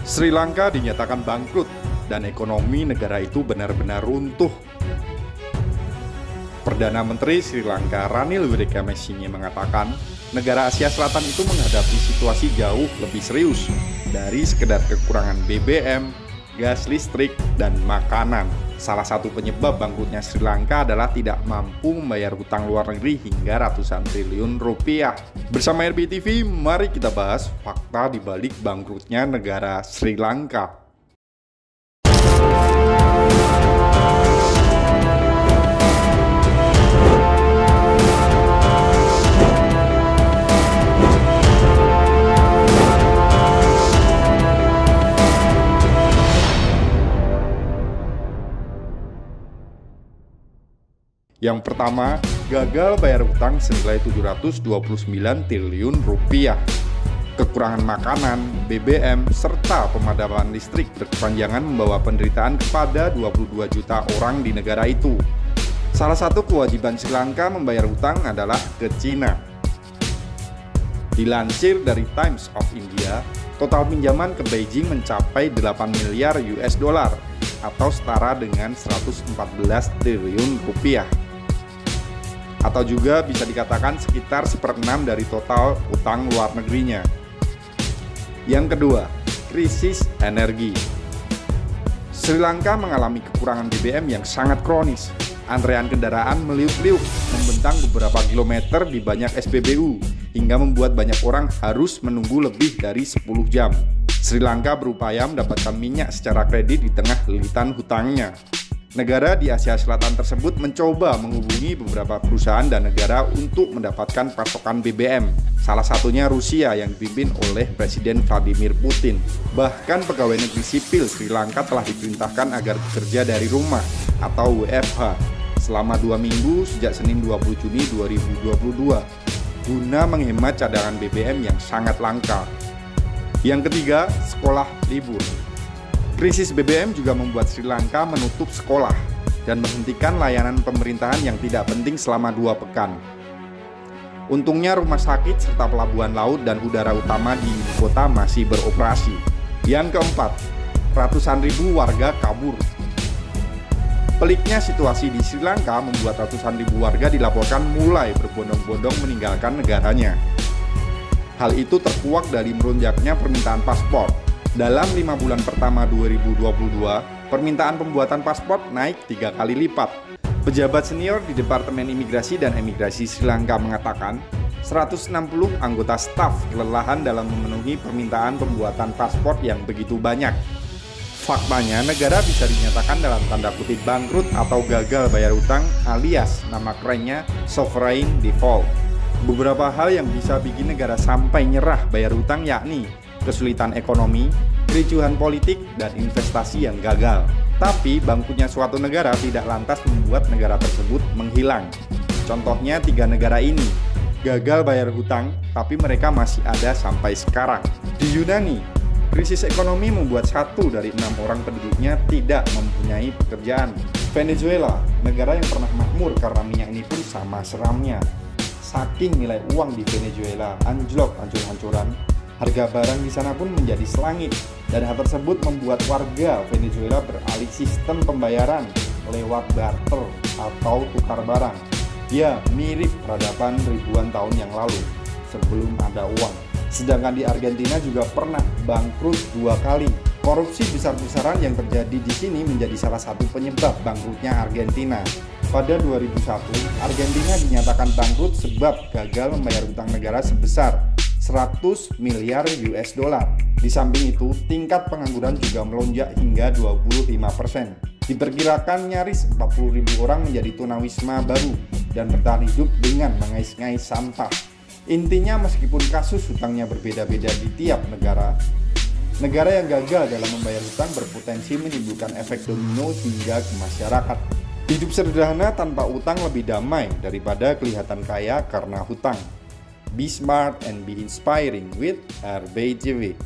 Sri Lanka dinyatakan bangkrut dan ekonomi negara itu benar-benar runtuh. Perdana Menteri Sri Lanka Ranil Wickremesinghe mengatakan, negara Asia Selatan itu menghadapi situasi jauh lebih serius dari sekedar kekurangan BBM, gas listrik, dan makanan. Salah satu penyebab bangkrutnya Sri Lanka adalah tidak mampu membayar hutang luar negeri hingga ratusan triliun rupiah. Bersama RBTV, mari kita bahas fakta di balik bangkrutnya negara Sri Lanka. Yang pertama, gagal bayar hutang senilai 729 triliun rupiah. Kekurangan makanan, BBM, serta pemadaman listrik berkepanjangan membawa penderitaan kepada 22 juta orang di negara itu. Salah satu kewajiban Sri Lanka membayar hutang adalah ke Cina. Dilansir dari Times of India, total pinjaman ke Beijing mencapai 8 miliar US dollar atau setara dengan 114 triliun rupiah. Atau juga bisa dikatakan sekitar 1/6 dari total utang luar negerinya. Yang kedua, krisis energi. Sri Lanka mengalami kekurangan BBM yang sangat kronis. Antrean kendaraan meliuk-liuk membentang beberapa kilometer di banyak SPBU hingga membuat banyak orang harus menunggu lebih dari 10 jam. Sri Lanka berupaya mendapatkan minyak secara kredit di tengah lilitan hutangnya. Negara di Asia Selatan tersebut mencoba menghubungi beberapa perusahaan dan negara untuk mendapatkan pasokan BBM. Salah satunya Rusia yang dipimpin oleh Presiden Vladimir Putin. Bahkan pegawai negeri sipil Sri Lanka telah diperintahkan agar bekerja dari rumah atau WFH selama 2 minggu sejak Senin 20 Juni 2022 guna menghemat cadangan BBM yang sangat langka. Yang ketiga, sekolah libur. Krisis BBM juga membuat Sri Lanka menutup sekolah dan menghentikan layanan pemerintahan yang tidak penting selama 2 pekan. Untungnya rumah sakit serta pelabuhan laut dan udara utama di ibu kota masih beroperasi. Yang keempat, ratusan ribu warga kabur. Peliknya situasi di Sri Lanka membuat ratusan ribu warga dilaporkan mulai berbondong-bondong meninggalkan negaranya. Hal itu terkuak dari melonjaknya permintaan paspor. Dalam 5 bulan pertama 2022, permintaan pembuatan paspor naik 3 kali lipat. Pejabat senior di Departemen Imigrasi dan Emigrasi Sri Lanka mengatakan 160 anggota staf kelelahan dalam memenuhi permintaan pembuatan paspor yang begitu banyak. Faktanya, negara bisa dinyatakan dalam tanda kutip bangkrut atau gagal bayar utang alias nama kerennya sovereign default. Beberapa hal yang bisa bikin negara sampai nyerah bayar utang yakni kesulitan ekonomi, kericuhan politik, dan investasi yang gagal. Tapi bangkrutnya suatu negara tidak lantas membuat negara tersebut menghilang. Contohnya 3 negara ini gagal bayar hutang, tapi mereka masih ada sampai sekarang. Di Yunani, krisis ekonomi membuat 1 dari 6 orang penduduknya tidak mempunyai pekerjaan. Venezuela, negara yang pernah makmur karena minyak ini pun sama seramnya. Saking nilai uang di Venezuela anjlok hancur-hancuran, harga barang di sana pun menjadi selangit, dan hal tersebut membuat warga Venezuela beralih sistem pembayaran lewat barter atau tukar barang. Ya, mirip peradaban ribuan tahun yang lalu sebelum ada uang. Sedangkan di Argentina juga pernah bangkrut 2 kali. Korupsi besar-besaran yang terjadi di sini menjadi salah satu penyebab bangkrutnya Argentina. Pada 2001, Argentina dinyatakan bangkrut sebab gagal membayar hutang negara sebesar 100 miliar US dollar. Di samping itu, tingkat pengangguran juga melonjak hingga 25%. Diperkirakan nyaris 40.000 orang menjadi tunawisma baru dan bertahan hidup dengan mengais-ngais sampah. Intinya, meskipun kasus hutangnya berbeda-beda di tiap negara, negara yang gagal dalam membayar hutang berpotensi menimbulkan efek domino hingga ke masyarakat. Hidup sederhana tanpa utang lebih damai daripada kelihatan kaya karena hutang. Be smart and be inspiring with RBTV.